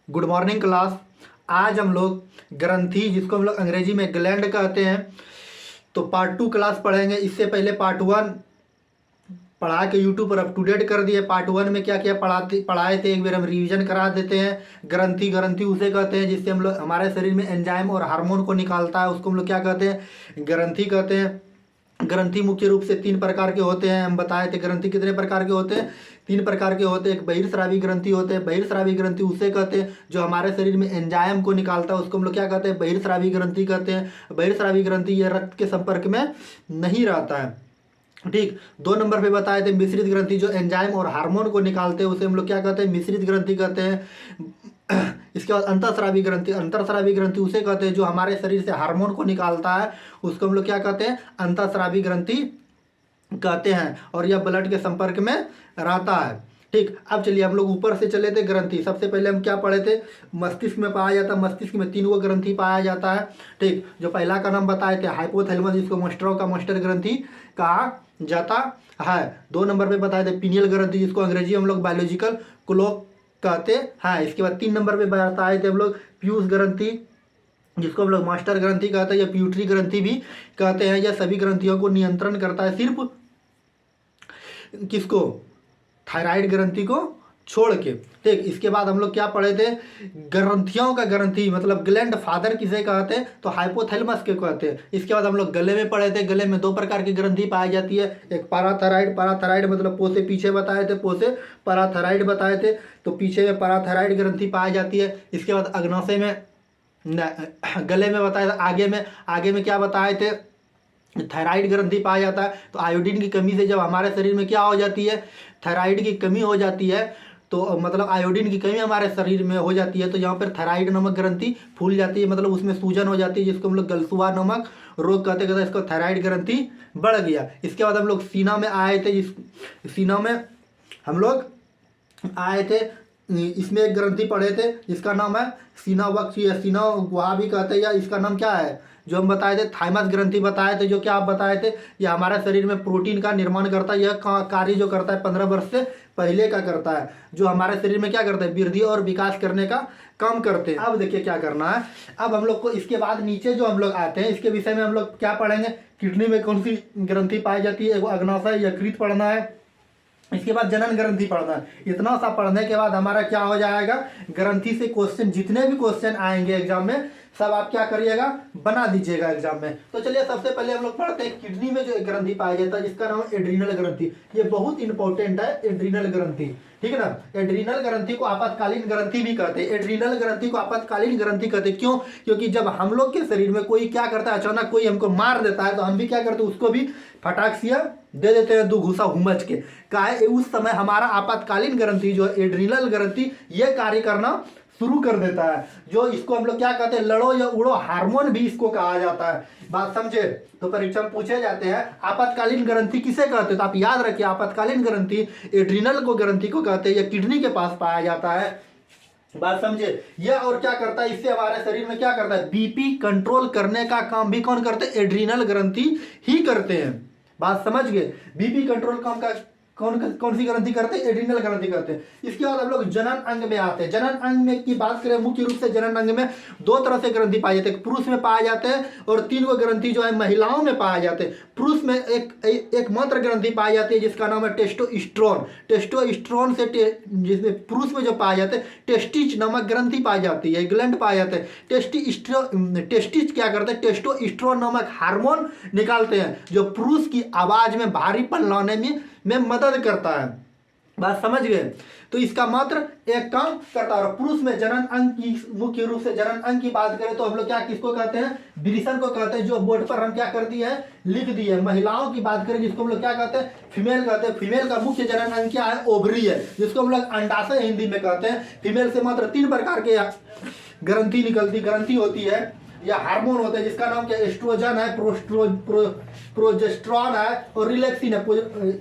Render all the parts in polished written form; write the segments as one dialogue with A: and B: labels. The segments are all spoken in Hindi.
A: Good morning class. आज हम लोग ग्रंथि, जिसको हम लोग अंग्रेजी में ग्लैंड कहते हैं, तो पार्ट 2 क्लास पढ़ेंगे। इससे पहले पार्ट 1 पढ़ा के यूट्यूब पर अप टू डेट कर दिए। पार्ट 1 में क्या क्या पढ़ाए थे, एक बार हम रिवीजन करा देते हैं। ग्रंथि ग्रंथि उसे कहते हैं जिससे हम लोग हमारे शरीर में एंजाइम और हार्मोन को निकालता है, उसको हम लोग क्या कहते हैं, ग्रंथि कहते हैं। ग्रंथि मुख्य रूप से 3 प्रकार के होते हैं। हम बताए थे ग्रंथि कितने प्रकार के होते हैं, 3 प्रकार के होते हैं। एक बहिर्स्रावी ग्रंथि होते हैं। बहिर्स्रावी ग्रंथि उसे कहते हैं जो हमारे शरीर में एंजाइम को निकालता है, उसको हम लोग क्या कहते हैं, बहिर्स्रावी ग्रंथि कहते हैं। बहिर्स्रावी ग्रंथि ये रक्त के संपर्क में नहीं रहता है। ठीक। 2 नंबर पे बताए थे मिश्रित ग्रंथि, जो एंजाइम और हार्मोन को निकालते हैं, उसे हम लोग क्या कहते हैं, मिश्रित ग्रंथि कहते हैं। इसके बाद अंतःस्रावी ग्रंथि, अंतःस्रावी ग्रंथि उसे कहते हैं जो हमारे शरीर से हार्मोन को निकालता है, उसको हम लोग क्या कहते हैं, अंतःस्रावी ग्रंथि कहते हैं, और यह ब्लड के संपर्क में रहता है। ठीक। अब चलिए हम लोग ऊपर से चले थे। ग्रंथि सबसे पहले हम क्या पढ़े थे, मस्तिष्क में पाया जाता है। मस्तिष्क में 3 ग्रंथि पाया जाता है। ठीक। जो पहला का नाम बताए थे हाइपोथैलेमस, जिसको मस्टरों का मस्टर ग्रंथि कहा जाता है। 2 नंबर पे बताए थे पीनियल ग्रंथि, जिसको अंग्रेजी हम लोग बायोलॉजिकल क्लॉक कहते हैं। इसके बाद 3 नंबर पे बताए थे हम लोग पीयूष ग्रंथि, जिसको हम लोग मास्टर ग्रंथि कहते हैं या प्यूटरी ग्रंथि भी कहते हैं। यह सभी ग्रंथियों को नियंत्रण करता है, सिर्फ किसको, थायराइड ग्रंथि को छोड़ के। ठीक। इसके बाद हम लोग क्या पढ़े थे, ग्रंथियों का ग्रंथि मतलब ग्लैंड फादर किसे कहते हैं, तो हाइपोथैलेमस के कहते हैं। इसके बाद हम लोग गले में पढ़े थे। गले में 2 प्रकार की ग्रंथि पाई जाती है, एक पाराथायराइड, पाराथायराइड मतलब पो से पीछे बताए थे, पो से पाराथायराइड बताए थे, तो पीछे में पाराथायराइड ग्रंथि पाई जाती है। इसके बाद अग्नाशय में गले में बताया था। आगे में क्या बताए थे, थायराइड ग्रंथि पाया जाता है। तो आयोडीन की कमी से जब हमारे शरीर में क्या हो जाती है, थायराइड की कमी हो जाती है, तो मतलब आयोडीन की कमी हमारे शरीर में हो जाती है, तो यहाँ पर थायराइड नामक ग्रंथि फूल जाती है, मतलब उसमें सूजन हो जाती है, जिसको हम लोग गलसुआ नामक रोग कहते कहते इसको थायराइड ग्रंथि बढ़ गया। इसके बाद हम लोग सीना में आए थे। सीना में हम लोग आए थे, इसमें एक ग्रंथि पढ़े थे जिसका नाम है सीना वक्ष या सीना गुहा भी कहते हैं, या इसका नाम क्या है, जो हम बताए थे थाइमस ग्रंथि बताए थे। जो क्या आप बताए थे, ये हमारे शरीर में प्रोटीन का निर्माण करता है। यह कार्य जो करता है 15 वर्ष से पहले का करता है, जो हमारे शरीर में क्या करता है, वृद्धि और विकास करने का काम करते हैं। अब देखिए क्या करना है, अब हम लोग को इसके बाद नीचे जो हम लोग आते हैं, इसके विषय में हम लोग क्या पढ़ेंगे, किडनी में कौन सी ग्रंथि पाई जाती है, अग्नाशय यकृत पढ़ना है। इसके बाद जनन ग्रंथि पढ़ना है। इतना सा पढ़ने के बाद हमारा क्या हो जाएगा, ग्रंथि से क्वेश्चन, जितने भी क्वेश्चन आएंगे एग्जाम में, सब आप क्या करिएगा, बना दीजिएगा एग्जाम में। तो चलिए सबसे पहले हम लोग पढ़ते हैं किडनी में जो एक ग्रंथि पाया जाता है, जिसका नाम है एड्रीनल ग्रंथि। ये बहुत इंपॉर्टेंट है, एड्रीनल ग्रंथि। ठीक है ना। एड्रीनल ग्रंथि को आपातकालीन ग्रंथि भी कहते हैं। एड्रीनल ग्रंथि को आपातकालीन ग्रंथि कहते हैं। क्यों, क्योंकि जब हम लोग के शरीर में कोई क्या करता है, अचानक कोई हमको मार देता है, तो हम भी क्या करते हैं, उसको भी फटाक से दे देते हैं 2 घूसा हुमच के। काहे, उस समय हमारा आपातकालीन ग्रंथि जो एड्रीनल ग्रंथि ये कार्य करना शुरू कर देता है, जो इसको हम लोग क्या कहते हैं, लड़ो या उड़ो हार्मोन भी इसको कहा जाता है। बात समझे। तो परीक्षा में पूछे जाते हैं आपातकालीन ग्रंथि किसे कहते हैं, तो आप याद रखिए आपातकालीन ग्रंथि एड्रीनल को ग्रंथि को कहते हैं, या किडनी के पास पाया जाता है। बात समझे। यह और क्या करता है, इससे हमारे शरीर में क्या करता है, बीपी कंट्रोल करने का काम भी कौन करते हैं, एड्रीनल ग्रंथि ही करते हैं। बात समझ गए। बीपी कंट्रोल काम का कौन सी ग्रंथि करते हैं, एड्रीनल ग्रंथि करते हैं। इसके बाद हम लोग जनन अंग में आते हैं। जनन अंग में की बात करें, मुख्य रूप से जनन अंग में 2 तरह से ग्रंथि पाए जाते हैं, पुरुष में पाए जाते हैं, और 3 ग्रंथि जो है महिलाओं में पाए जाते हैं। पुरुष में एक मात्र ग्रंथि पाई जाती है, जिसका नाम है टेस्टोस्टेरोन। टेस्टोस्टेरोन से जिसमें पुरुष में जो पाए जाते हैं, टेस्टिज नामक ग्रंथि पाई जाती है, ग्लैंड पाए जाते हैं। टेस्टिज क्या करते हैं, टेस्टोस्टेरोन नामक हार्मोन निकालते हैं, जो पुरुष की आवाज में भारीपन लाने में मदद करता है। बात समझ गए। तो इसका मात्र एक काम करता है। पुरुष में जनन अंग की, मुख्य रूप से जनन अंग की बात करें तो हम लोग क्या किसको कहते हैं, विरिसन को कहते हैं, जो बोर्ड पर हम क्या कर दिए हैं, लिख दिए हैं। महिलाओं की बात करें जिसको हम लोग क्या कहते हैं, फीमेल कहते हैं। फीमेल का मुख्य जनन अंग क्या है, ओवरी है, जिसको हम लोग अंडाशय हिंदी में कहते हैं। फीमेल से मात्र 3 प्रकार के ग्रंथि होती है, या हार्मोन होता है, जिसका नाम क्या, एस्ट्रोजन है, प्रोजेस्टेरॉन है, और रिलैक्सिन है।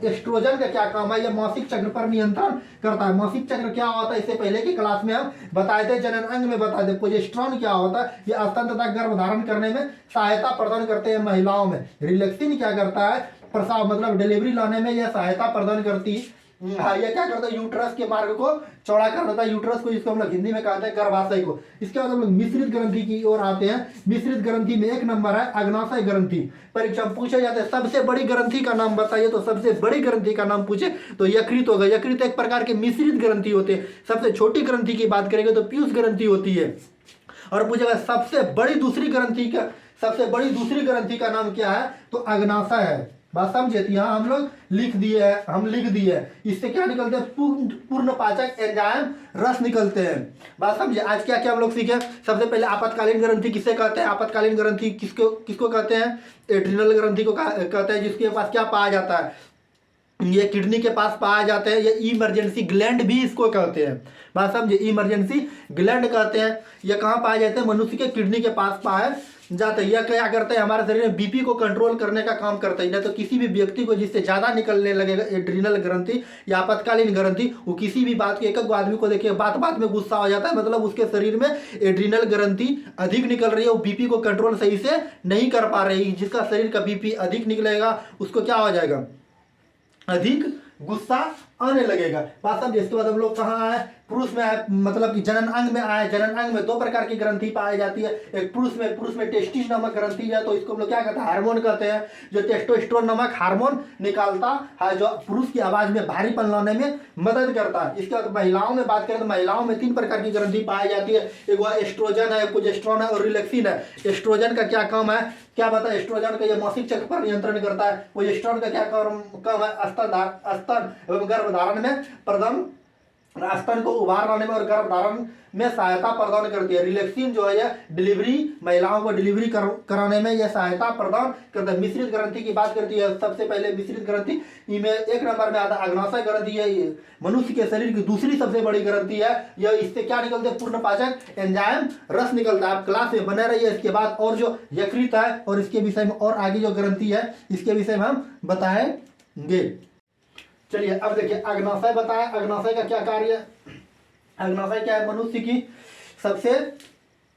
A: एस्ट्रोजन का क्या काम है, यह मासिक चक्र पर नियंत्रण करता है। मासिक चक्र क्या होता है, इससे पहले की क्लास में हम बताए थे, जनन अंग में बताए थे। प्रोजेस्टेरॉन क्या होता है, यह स्तन तथा गर्भ धारण करने में सहायता प्रदान करते हैं महिलाओं में। रिलैक्सिन क्या करता है, प्रसाव मतलब डिलीवरी लाने में यह सहायता प्रदान करती हाँ, ये क्या करता है, यूट्रस के मार्ग को चौड़ा कर देता है। यूट्रस को, इसको हम लोग हिंदी में कहते हैं गर्भाशय को। इसके बाद हम लोग मिश्रित ग्रंथि की ओर आते हैं। मिश्रित ग्रंथि में एक नंबर है अग्नाशय ग्रंथि। परीक्षा में पूछे जाते हैं सबसे बड़ी ग्रंथि का नाम बताइए, तो सबसे बड़ी ग्रंथि का नाम पूछे तो यकृत होगा। यकृत एक प्रकार के मिश्रित ग्रंथि होते हैं। सबसे छोटी ग्रंथि की बात करेंगे तो पीयूष ग्रंथि होती है। और पूछेगा सबसे बड़ी दूसरी ग्रंथि का नाम क्या है, तो अग्नाशय है। बात समझे, यहाँ हम लोग लिख दिए हैं। इससे क्या निकलते हैं, पूर्ण पाचक एंजाइम रस निकलते हैं। बात समझे। आज क्या क्या हम लोग सीखे, सबसे पहले आपातकालीन ग्रंथि किसे कहते हैं, आपातकालीन ग्रंथि किसको कहते हैं, एड्रिनल ग्रंथि को कहते हैं, जिसके पास क्या पाया जाता है, ये किडनी के पास पाया जाते हैं। ये इमरजेंसी ग्लैंड भी इसको कहते हैं। बात समझे, इमरजेंसी ग्लैंड कहते हैं। ये कहाँ पाए जाते हैं, मनुष्य के किडनी के पास पाए जाते हैं। यह क्या करते हैं, हमारे शरीर में बीपी को कंट्रोल करने का काम करते हैं। नहीं तो किसी भी व्यक्ति को जिससे ज़्यादा निकलने लगेगा एड्रिनल ग्रंथि या आपातकालीन ग्रंथि, वो किसी भी बात के, एक आदमी को देखिए बात में गुस्सा हो जाता है, मतलब उसके शरीर में एड्रिनल ग्रंथि अधिक निकल रही है, वो बीपी को कंट्रोल सही से नहीं कर पा रही। जिसका शरीर का बीपी अधिक निकलेगा उसको क्या हो जाएगा, अधिक गुस्सा आने लगेगा। बात समझे। इसके बाद हम लोग कहाँ आए, पुरुष में आए, मतलब कि जनन अंग में आए। जनन अंग में दो प्रकार की ग्रंथि पाई जाती है। एक पुरुष में टेस्टिस नामक ग्रंथि है, तो इसको हम लोग क्या कहते हैं, हार्मोन कहते हैं। जो टेस्टोस्टेरोन नामक हार्मोन निकालता है, जो पुरुष की आवाज में भारीपन लाने में मदद करता है। इसके बाद महिलाओं में बात करें तो महिलाओं में 3 प्रकार की ग्रंथि पाई जाती है। एक वह एस्ट्रोजन है, प्रोजेस्टेरोन है और रिलैक्सिन है। एस्ट्रोजन का क्या काम है, क्या बता, एस्ट्रोजन का ये मासिक चक्र पर नियंत्रण करता है। प्रोजेस्टेरोन का क्या काम है, स्तन एवं गर्भधारण में प्रदान, स्तन को उभार लाने में और गर्भधारण में सहायता प्रदान करती है। रिलैक्सिन जो है यह डिलीवरी, महिलाओं को डिलीवरी कराने में यह सहायता प्रदान करता है। मिश्रित ग्रंथि की बात करती है। सबसे पहले मिश्रित ग्रंथि इनमें एक नंबर में आता है अग्नाशय ग्रंथि है। ये मनुष्य के शरीर की दूसरी सबसे बड़ी ग्रंथि है। यह, इससे क्या निकलते हैं, पूर्ण पाचक एंजाइम रस निकलता है। आप क्लास में बने रहिए। इसके बाद और जो यकृत है और इसके विषय में और आगे जो ग्रंथि है इसके विषय में हम बताएंगे। चलिए अब देखिए, अग्नाशय बताया, अग्नाशय का क्या कार्य है। अग्नाशय क्या है, मनुष्य की सबसे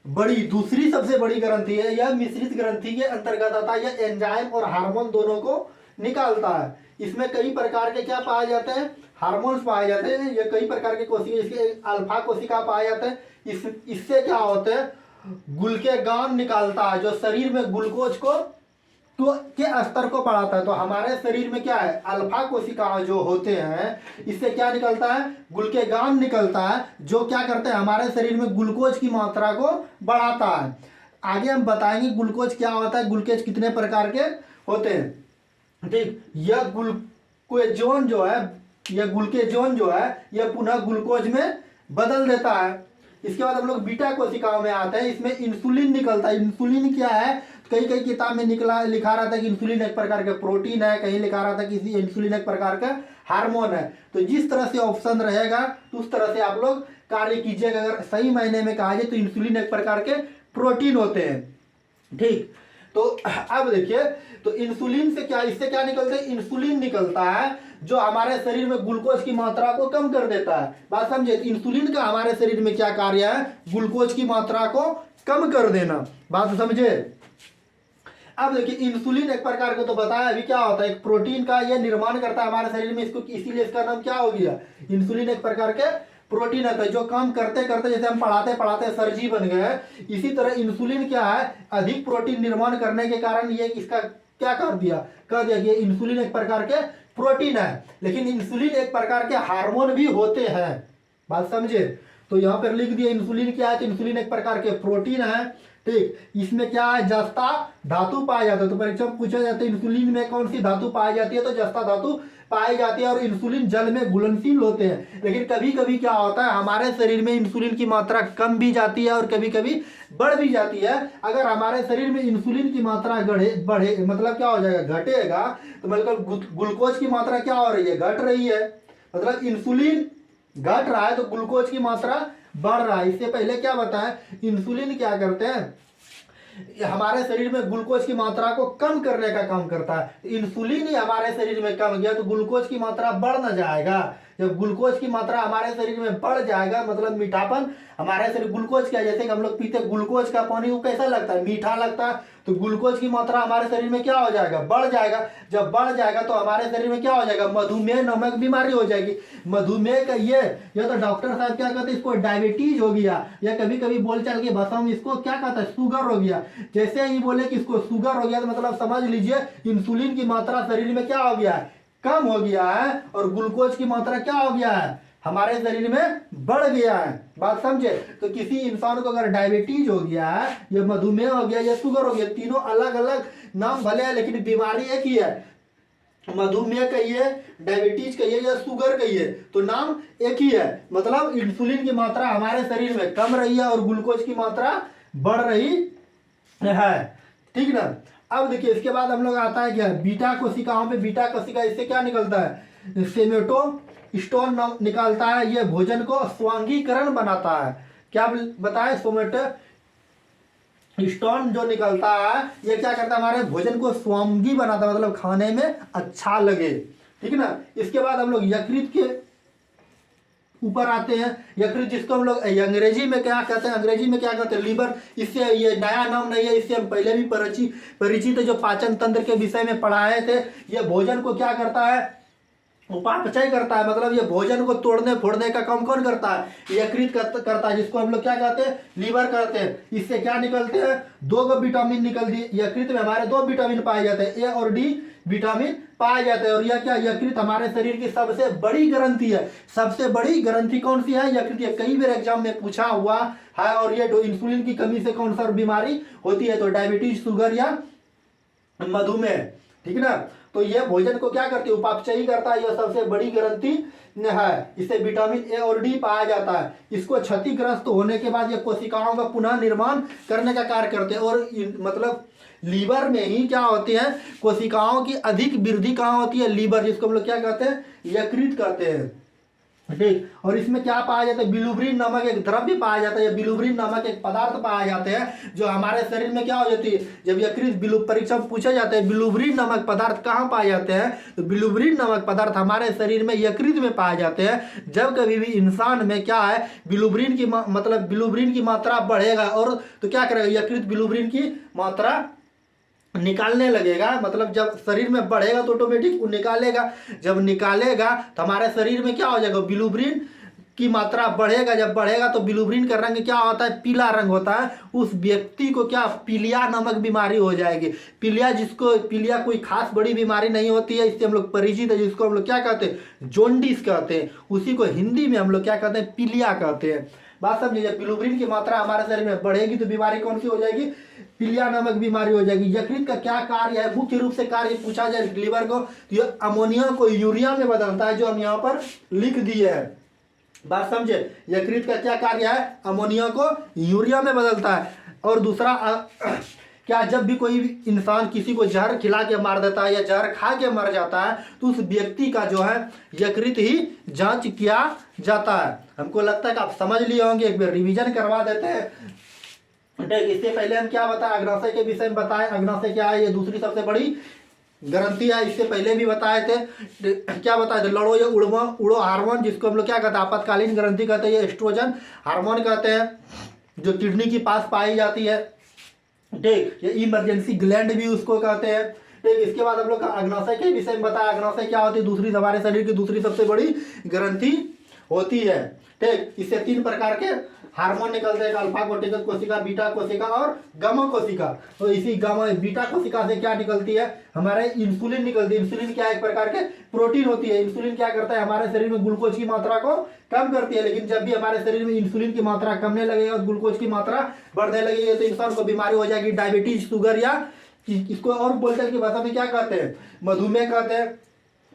A: बड़ी, दूसरी सबसे बड़ी ग्रंथि है। यह मिश्रित ग्रंथि के अंतर्गत आता है। यह एंजाइम और हार्मोन दोनों को निकालता है। इसमें कई प्रकार के क्या पाए जाते हैं, हार्मोन्स पाए जाते हैं। ये कई प्रकार के कोशिका, इसके अल्फा कोशिका पाए जाते हैं। इससे क्या होता है, ग्लूकेगॉन निकालता है, जो शरीर में ग्लूकोज को के स्तर को बढ़ाता है। तो हमारे शरीर में क्या है, अल्फा कोशिका जो होते हैं, इससे क्या निकलता है, ग्लूकेगॉन निकलता है, जो क्या करते हैं, हमारे शरीर में ग्लूकोज की मात्रा को बढ़ाता है। आगे हम बताएंगे ग्लूकोज क्या होता है, ग्लूकोज कितने प्रकार के होते हैं। ठीक, यह ग्लूकेजोन जो है यह पुनः ग्लूकोज में बदल देता है। इसके बाद हम लोग बीटा कोशिकाओं में आते हैं। इसमें इंसुलिन निकलता है। इंसुलिन क्या है, कई किताब में लिखा रहा था कि इंसुलिन एक प्रकार का प्रोटीन है, कहीं लिखा रहा था कि इंसुलिन एक प्रकार का हार्मोन है। तो जिस तरह से ऑप्शन रहेगा तो उस तरह से आप लोग कार्य कीजिएगा। अगर सही मायने में कहा जाए तो इंसुलिन एक प्रकार के प्रोटीन होते हैं। ठीक, तो अब देखिए, तो इंसुलिन से क्या, इससे क्या निकलता है, इंसुलिन निकलता है जो हमारे शरीर में ग्लूकोज की मात्रा को कम कर देता है। बात समझे, इंसुलिन का हमारे शरीर में क्या कार्य है, ग्लूकोज की मात्रा को कम कर देना। बात समझे। अब देखिए, इंसुलिन एक प्रकार का तो बताया अभी क्या होता है, एक प्रोटीन का यह निर्माण करता है हमारे शरीर में। इसको इसीलिए इसका नाम क्या हो गया, इंसुलिन एक प्रकार के प्रोटीन होता है, जो काम करते करते, जैसे हम पढ़ाते सर्जी बन गए, इसी तरह इंसुलिन क्या है, अधिक प्रोटीन निर्माण करने के कारण ये इसका क्या कह दिया कि इंसुलिन एक प्रकार के प्रोटीन है। लेकिन इंसुलिन एक प्रकार के हार्मोन भी होते हैं। बात समझे। तो यहाँ पर लिख दिया इंसुलिन क्या है, तो इंसुलिन एक प्रकार के प्रोटीन है। ठीक, इसमें क्या है, जस्ता धातु पाया जाता है। तो परीक्षा में पूछा जाता है इंसुलिन में कौन सी धातु पाई जाती है, तो जस्ता धातु पाई जाती है। और इंसुलिन जल में घुलनशील होते हैं। लेकिन कभी कभी क्या होता है, हमारे शरीर में इंसुलिन की मात्रा कम भी जाती है और कभी कभी बढ़ भी जाती है। अगर हमारे शरीर में इंसुलिन की मात्रा बढ़े, मतलब क्या हो जाएगा, घटेगा, तो मतलब ग्लूकोज की मात्रा क्या हो रही है, घट रही है। मतलब इंसुलिन घट रहा है तो ग्लूकोज की मात्रा बढ़ रहा है। इससे पहले क्या बताया, इंसुलिन क्या करते हैं, हमारे शरीर में ग्लूकोज की मात्रा को कम करने का काम करता है। इंसुलिन ही हमारे शरीर में कम गया तो ग्लूकोज की मात्रा बढ़ न जाएगा। जब ग्लूकोज की मात्रा हमारे शरीर में बढ़ जाएगा, मतलब मीठापन हमारे शरीर, ग्लूकोज क्या, जैसे कि हम लोग पीते ग्लूकोज का पानी, वो कैसा लगता है, मीठा लगता है। तो ग्लूकोज की मात्रा हमारे शरीर में क्या हो जाएगा, बढ़ जाएगा। जब बढ़ जाएगा तो हमारे शरीर में क्या हो जाएगा, मधुमेह नामक बीमारी हो जाएगी। मधुमेह का ये तो डॉक्टर साहब क्या कहते हैं, इसको डायबिटीज हो गया, या कभी कभी बोलचाल की भाषा में इसको क्या कहता है, शुगर हो गया। जैसे ही बोले कि इसको शुगर हो गया तो मतलब समझ लीजिए इंसुलिन की मात्रा शरीर में क्या हो गया है, कम हो गया है, और ग्लूकोज की मात्रा क्या हो गया है, हमारे शरीर में बढ़ गया है। बात समझे। तो किसी इंसान को अगर डायबिटीज हो गया है, या मधुमेह हो गया, या शुगर हो गया, तीनों अलग अलग नाम भले हैं लेकिन बीमारी एक ही है। मधुमेह कहिए, डायबिटीज कहिए, या शुगर कहिए, तो नाम एक ही है। मतलब इंसुलिन की मात्रा हमारे शरीर में कम रही है और ग्लूकोज की मात्रा बढ़ रही है। ठीक ना। अब देखिए इसके बाद हम लोग आता है क्या, बीटा कोशिकाओं पे, बीटा कोशिका इससे क्या निकलता है, सेमेटो स्टोन निकालता है। ये भोजन को स्वांगीकरण बनाता है। क्या बताए, सोमेटो स्टोन जो निकलता है ये क्या करता है, हमारे भोजन को स्वांगी बनाता है, मतलब खाने में अच्छा लगे। ठीक है ना। इसके बाद हम लोग यकृत के ऊपर आते हैं। यकृत जिसको हम लोग अंग्रेजी में क्या कहते हैं, अंग्रेजी में क्या कहते हैं, लीवर। इससे ये नया नाम नहीं है, इससे हम पहले भी परिचित है, जो पाचन तंत्र के विषय में पढ़ाए थे। ये भोजन को क्या करता है, उपापचय करता है, मतलब ये भोजन को तोड़ने फोड़ने का काम कौन करता है, यकृत करता है, जिसको हम लोग क्या कहते हैं, लीवर कहते हैं। इससे क्या निकलते हैं, 2 विटामिन निकलती। यकृत में हमारे 2 विटामिन पाए जाते हैं, ए और डी विटामिन पाए जाते हैं। और यह क्या, यकृत हमारे शरीर की सबसे बड़ी ग्रंथि है। सबसे बड़ी ग्रंथि कौन सी है, यकृत। ये कई बार एग्जाम में पूछा हुआ है। और ये इंसुलिन की कमी से कौन सा बीमारी होती है, तो डायबिटीज, शुगर या मधुमेह। ठीक है ना। तो ये भोजन को क्या करती है, उपापचयी करता है। यह सबसे बड़ी ग्रंथि है। इससे विटामिन ए और डी पाया जाता है। इसको क्षतिग्रस्त होने के बाद ये कोशिकाओं का पुनः निर्माण करने का कार्य करते हैं। और मतलब लीवर में ही क्या होती है, कोशिकाओं की अधिक वृद्धि कहाँ होती है, लीवर, जिसको हम लोग क्या कहते हैं, यकृत कहते हैं। ठीक। और इसमें क्या पाया जाता है, बिलुब्रिन नामक एक द्रव्य पाया जाता है, या बिलुब्रिन नामक एक पदार्थ पाया जाते हैं, जो हमारे शरीर में क्या हो जाती है, जब यकृत परीक्षा में पूछा जाता है बिलुब्रिन नामक पदार्थ कहाँ पाए जाते हैं, तो बिलुब्रिन नामक पदार्थ हमारे शरीर में यकृत में पाए जाते हैं। जब कभी भी इंसान में क्या है, बिलुब्रिन की मतलब बिलुब्रिन की मात्रा बढ़ेगा, और तो क्या करेगा, यकृत बिलुब्रिन की मात्रा निकालने लगेगा। मतलब जब शरीर में बढ़ेगा तो ऑटोमेटिक वो निकालेगा। जब निकालेगा तो हमारे शरीर में क्या हो जाएगा, बिलुब्रिन की मात्रा बढ़ेगा। जब बढ़ेगा तो बिलुब्रिन का रंग क्या होता है, पीला रंग होता है। उस व्यक्ति को क्या, पीलिया नामक बीमारी हो जाएगी। पीलिया कोई खास बड़ी बीमारी नहीं होती है, इससे हम लोग परिचित है, जिसको हम लोग क्या कहते हैं, जोंडिस कहते हैं। उसी को हिंदी में हम लोग क्या कहते हैं, पीलिया कहते हैं। बात समझिए। जब बिलुब्रिन की मात्रा हमारे शरीर में बढ़ेगी तो बीमारी कौन सी हो जाएगी, पीलिया नामक बीमारी हो जाएगी। यकृत का क्या कार्य है, मुख्य रूप से कार्य पूछा जाए लीवर को, तो ये अमोनिया को यूरिया में बदलता है, जो हम यहाँ पर लिख दिए हैं। बात समझे। यकृत का क्या कार्य है, अमोनिया को यूरिया में बदलता है। और दूसरा क्या, जब भी कोई इंसान किसी को जहर खिला के मार देता है या जहर खा के मर जाता है, तो उस व्यक्ति का जो है यकृत ही जांच किया जाता है। हमको लगता है कि आप समझ लिए होंगे, एक बार रिवीजन करवा देते हैं। ठीक। इससे पहले हम क्या बताएं, अग्नाशय के विषय में बताएं। अग्नाशय क्या है, ये दूसरी सबसे बड़ी ग्रंथि है। इससे पहले भी बताए थे। क्या बताए थे, लड़ो या उड़ो हार्मोन, जिसको हम लोग क्या कहते हैं, आपातकालीन ग्रंथि कहते हैं, ये एस्ट्रोजन हार्मोन कहते हैं, जो किडनी के पास पाई जाती है। ठीक। ये इमरजेंसी ग्लैंड भी उसको कहते हैं। ठीक। इसके बाद हम लोग अग्नाशय के विषय में बताया। अग्नाशय क्या होती है, दूसरी हमारे शरीर की दूसरी सबसे बड़ी ग्रंथि होती है। ठीक। इससे 3 प्रकार के हार्मोन निकलते हैं, अल्फा कोशिका, बीटा कोशिका और गामा कोशिका। तो इसी गामा बीटा कोशिका से क्या निकलती है, हमारे इंसुलिन निकलती है। इंसुलिन क्या एक प्रकार के प्रोटीन होती है। इंसुलिन क्या करता है, हमारे शरीर में ग्लूकोज की मात्रा को कम करती है। लेकिन जब भी हमारे शरीर में इंसुलिन की मात्रा कमने लगेगी और ग्लूकोज की मात्रा बढ़ने लगेगी, तो इंसान को बीमारी हो जाएगी, डायबिटीज, शुगर, या इसको और बोलचाल की भाषा में क्या कहते हैं, मधुमेह कहते हैं।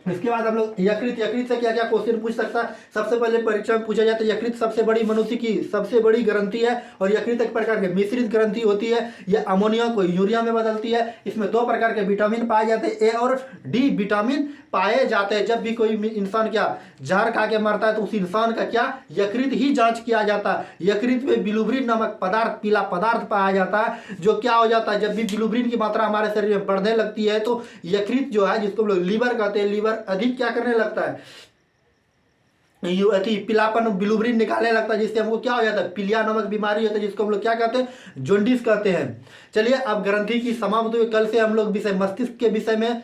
A: इसके बाद हम लोग यकृत से क्या क्या क्वेश्चन पूछ सकता है। सबसे पहले परीक्षा में पूछा जाता है, यकृत सबसे बड़ी मनुष्य की सबसे बड़ी ग्रंथि है। और यकृत एक प्रकार की मिश्रित ग्रंथि होती है। यह अमोनिया को यूरिया में बदलती है। इसमें 2 प्रकार के विटामिन पाए जाते हैं, ए और डी विटामिन पाए जाते हैं। जब भी कोई इंसान क्या जहर खा के मरता है, तो उस इंसान का क्या यकृत ही जांच किया जाता है। यकृत में बिलुब्रिन नामक पदार्थ, पीला पदार्थ पाया जाता है, जो क्या हो जाता है, जब भी बिलुब्रिन की मात्रा हमारे शरीर में बढ़ने लगती है, तो यकृत जो है, जिसको हम लोग लीवर कहते हैं, लीवर अधिक क्या करने लगता है, पीलापन बिलुबरीन निकालने लगता है, जिससे हमको क्या हो जाता है, पीलिया नामक बीमारी होता है, जिसको हम लोग क्या कहते हैं, जोंडिस कहते हैं। चलिए अब ग्रंथि की समाप्त हुई। कल से हम लोग विषय मस्तिष्क के विषय में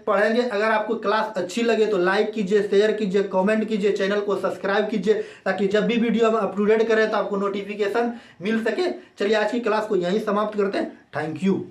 A: पढ़ेंगे। अगर आपको क्लास अच्छी लगे तो लाइक कीजिए, शेयर कीजिए, कमेंट कीजिए, चैनल को सब्सक्राइब कीजिए, ताकि जब भी वीडियो हम अपलोडेड करें तो आपको नोटिफिकेशन मिल सके। चलिए आज की क्लास को यहीं समाप्त करते हैं। Thank you.